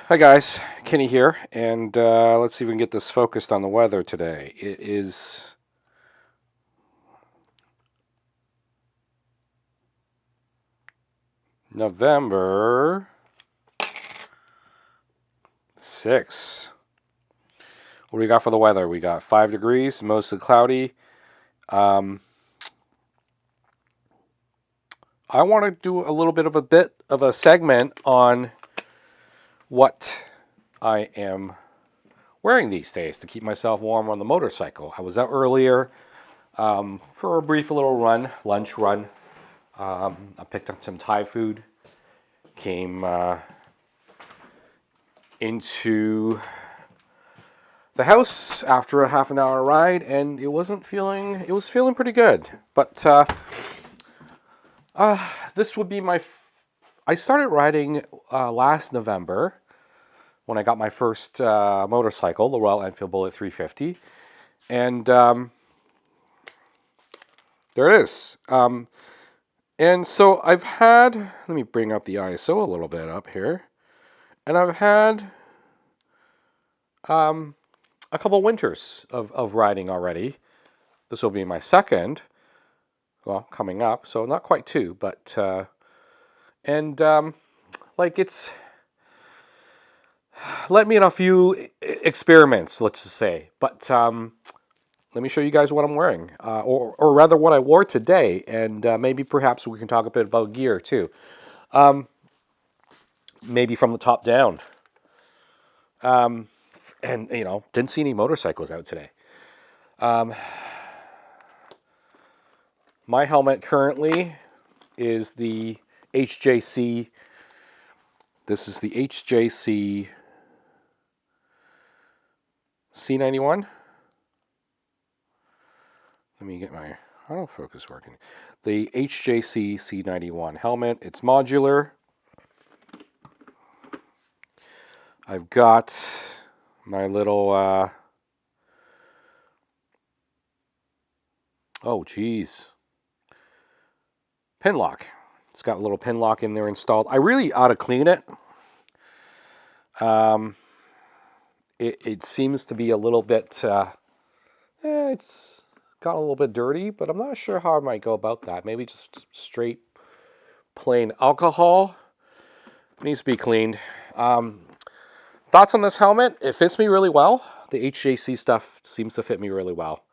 Hi guys, Kenny here, and let's see if we can get this focused on the weather today. It is November 6th. What do we got for the weather? We got 5 degrees, mostly cloudy. Um, I want to do a little bit of a segment on what I am wearing these days to keep myself warm on the motorcycle. I was out earlier for a brief little run, lunch run. I picked up some Thai food, came into the house after a half an hour ride, and it was feeling pretty good. But this would be I started riding last November when I got my first motorcycle, the Royal Enfield Bullet 350, and there it is. And so I've had, let me bring up the ISO a little bit up here, and I've had a couple winters of riding already. This will be my second, well, coming up, so not quite two, but, like it's let me in a few experiments, let's just say, but let me show you guys what I'm wearing, or rather what I wore today, and maybe perhaps we can talk a bit about gear too. Maybe from the top down. And, didn't see any motorcycles out today. My helmet currently is the HJC. This is the HJC C91. Let me get my autofocus working. The HJC C91 helmet. It's modular. I've got my little, oh geez, pin lock. It's got a little pin lock in there installed. I really ought to clean it. It seems to be a little bit, it's got a little bit dirty, but I'm not sure how I might go about that. Maybe just straight plain alcohol. It needs to be cleaned. Thoughts on this helmet? It fits me really well. The HJC stuff seems to fit me really well.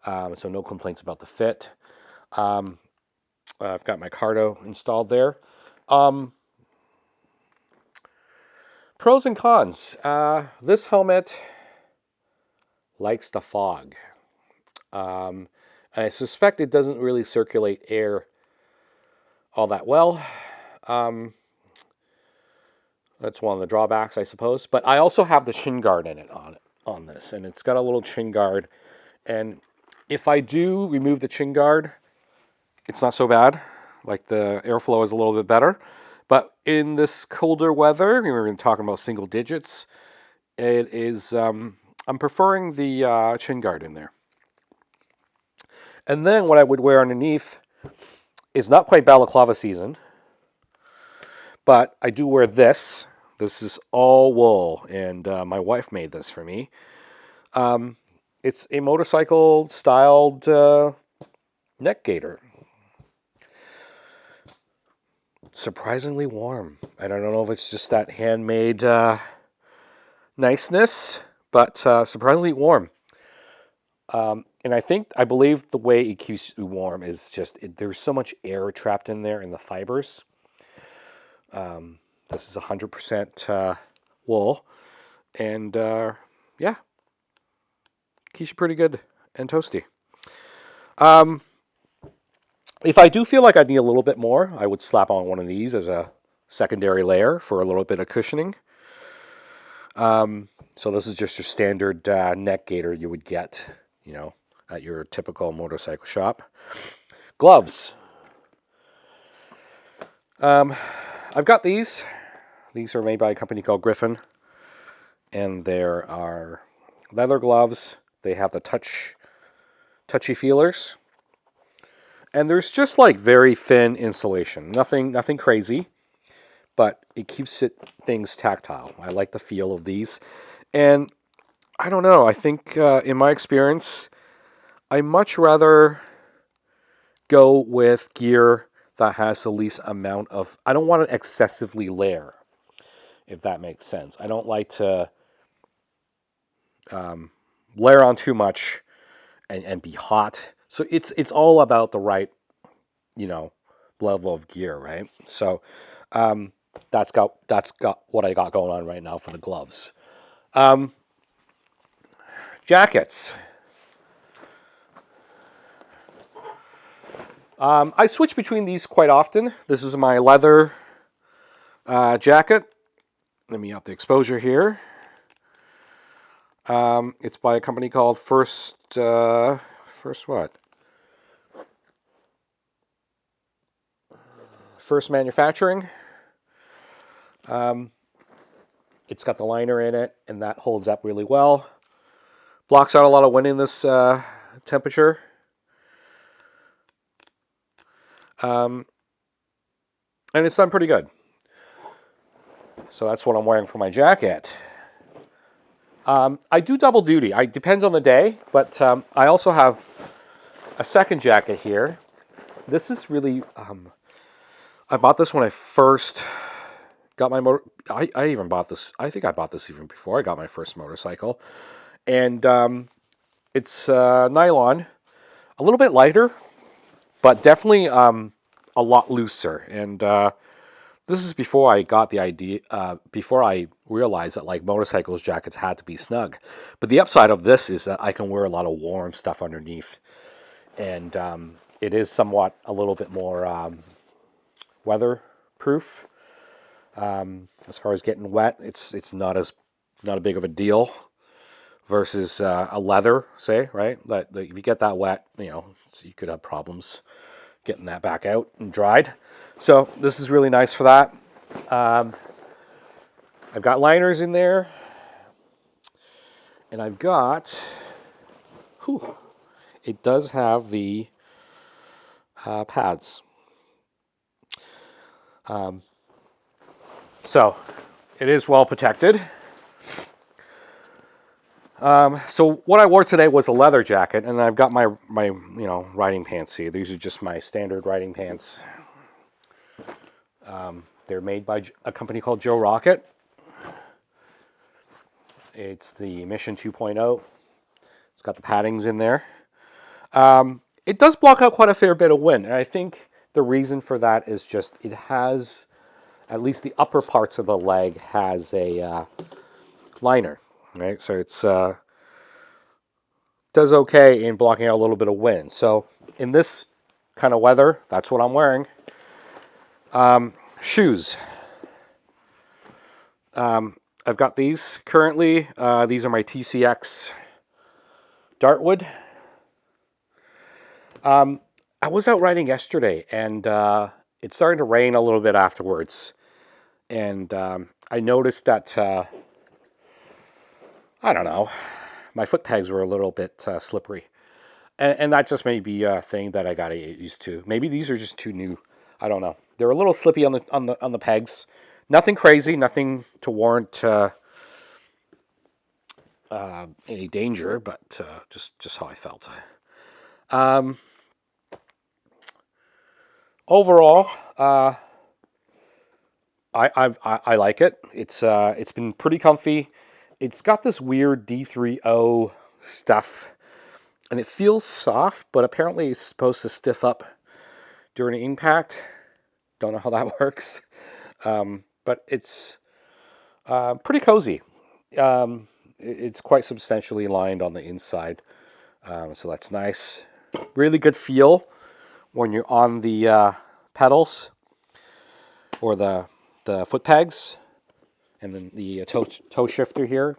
So no complaints about the fit. I've got my Cardo installed there. Pros and cons. This helmet likes the fog. And I suspect it doesn't really circulate air all that well. That's one of the drawbacks, I suppose. But I also have the chin guard in it on this, and it's got a little chin guard. And if I do remove the chin guard, it's not so bad. Like the airflow is a little bit better. But in this colder weather, we were talking about single digits, it is, I'm preferring the chin guard in there. And then what I would wear underneath is not quite balaclava season, but I do wear this. This is all wool, and my wife made this for me. It's a motorcycle-styled neck gaiter. Surprisingly warm. I don't know if it's just that handmade niceness, but surprisingly warm. And I believe the way it keeps you warm is just, there's so much air trapped in there in the fibers. This is 100% wool, and yeah, keeps you pretty good and toasty. If I do feel like I need a little bit more, I would slap on one of these as a secondary layer for a little bit of cushioning. So this is just your standard neck gaiter you would get, at your typical motorcycle shop. Gloves. I've got these. These are made by a company called Griffin, and there are leather gloves. They have the touchy feelers, and there's just like very thin insulation. Nothing crazy, but it keeps things tactile. I like the feel of these. And I don't know, I think in my experience, I much rather go with gear that has the least amount of... I don't want to excessively layer, if that makes sense. I don't like to layer on too much and be hot. So it's all about the right, level of gear, right? So that's got what I got going on right now for the gloves. Jackets. I switch between these quite often. This is my leather jacket. Let me up the exposure here. It's by a company called First what? First Manufacturing. It's got the liner in it, and that holds up really well. Blocks out a lot of wind in this temperature. And it's done pretty good. So that's what I'm wearing for my jacket. I do double duty. It depends on the day, but I also have a second jacket here. This is really... I bought this when I first got my motor... I even bought this... I think I bought this even before I got my first motorcycle. And it's nylon. A little bit lighter, but definitely a lot looser. And this is before I got the idea... before I realized that like motorcycles jackets had to be snug. But the upside of this is that I can wear a lot of warm stuff underneath. And it is somewhat a little bit more... weatherproof. As far as getting wet, it's not a big of a deal versus a leather, say, right? That if you get that wet, you could have problems getting that back out and dried. So this is really nice for that. I've got liners in there, and I've got... it does have the pads. So it is well protected. So what I wore today was a leather jacket, and I've got my riding pants here. These are just my standard riding pants. They're made by a company called Joe Rocket. It's the Mission 2.0. It's got the paddings in there. It does block out quite a fair bit of wind, and I think the reason for that is just it has, at least the upper parts of the leg has a liner, right? So it's does okay in blocking out a little bit of wind. So in this kind of weather, that's what I'm wearing. Shoes. I've got these currently. These are my TCX Dartwood. I was out riding yesterday, and it started to rain a little bit afterwards. And I noticed that, I don't know, my foot pegs were a little bit slippery. And that just may be a thing that I got to get used to. Maybe these are just too new. I don't know. They're a little slippy on the pegs. Nothing crazy, nothing to warrant any danger, but just how I felt. Overall, I like it. It's been pretty comfy. It's got this weird D3O stuff, and it feels soft, but apparently it's supposed to stiff up during impact. Don't know how that works, but it's pretty cozy. It's quite substantially lined on the inside, so that's nice. Really good feel when you're on the pedals or the foot pegs, and then the toe shifter here.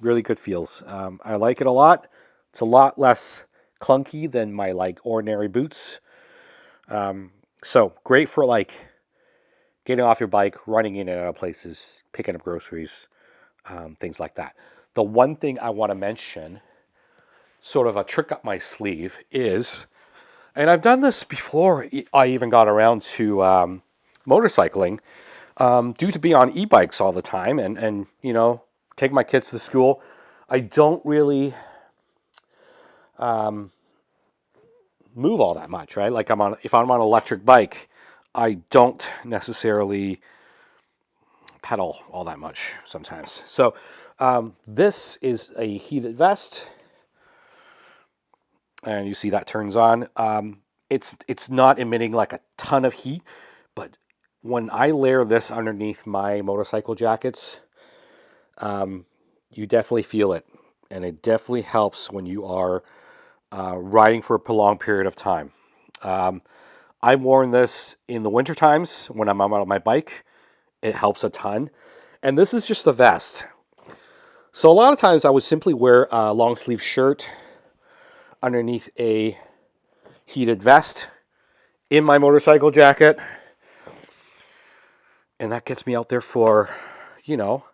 Really good feels. I like it a lot. It's a lot less clunky than my ordinary boots. So great for getting off your bike, running in and out of places, picking up groceries, things like that. The one thing I want to mention, sort of a trick up my sleeve, is, and I've done this before I even got around to motorcycling, due to be on e-bikes all the time and you know, take my kids to school, I don't really move all that much, right? Like if I'm on an electric bike, I don't necessarily pedal all that much sometimes. So this is a heated vest, and you see that turns on. It's not emitting like a ton of heat, but when I layer this underneath my motorcycle jackets, you definitely feel it, and it definitely helps when you are riding for a prolonged period of time. I've worn this in the winter times when I'm out on my bike. It helps a ton. And this is just the vest. So a lot of times I would simply wear a long sleeve shirt underneath a heated vest in my motorcycle jacket. And that gets me out there for, you know,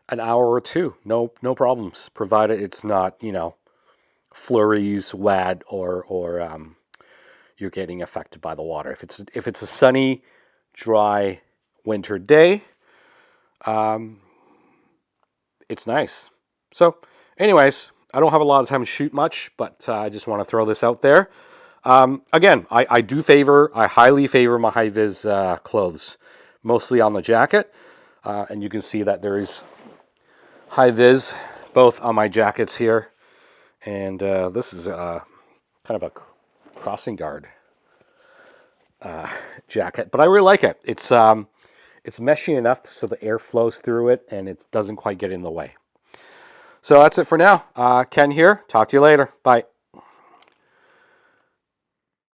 an hour or two. No problems, provided it's not, you know, flurries, wet, or you're getting affected by the water. If it's a sunny, dry winter day, it's nice. So, anyways, I don't have a lot of time to shoot much, but I just want to throw this out there. Again, I highly favor my high-vis clothes, mostly on the jacket. And you can see that there is high-vis both on my jackets here. And this is kind of a crossing guard jacket, but I really like it. It's meshy enough so the air flows through it and it doesn't quite get in the way. So that's it for now. Ken here. Talk to you later. Bye.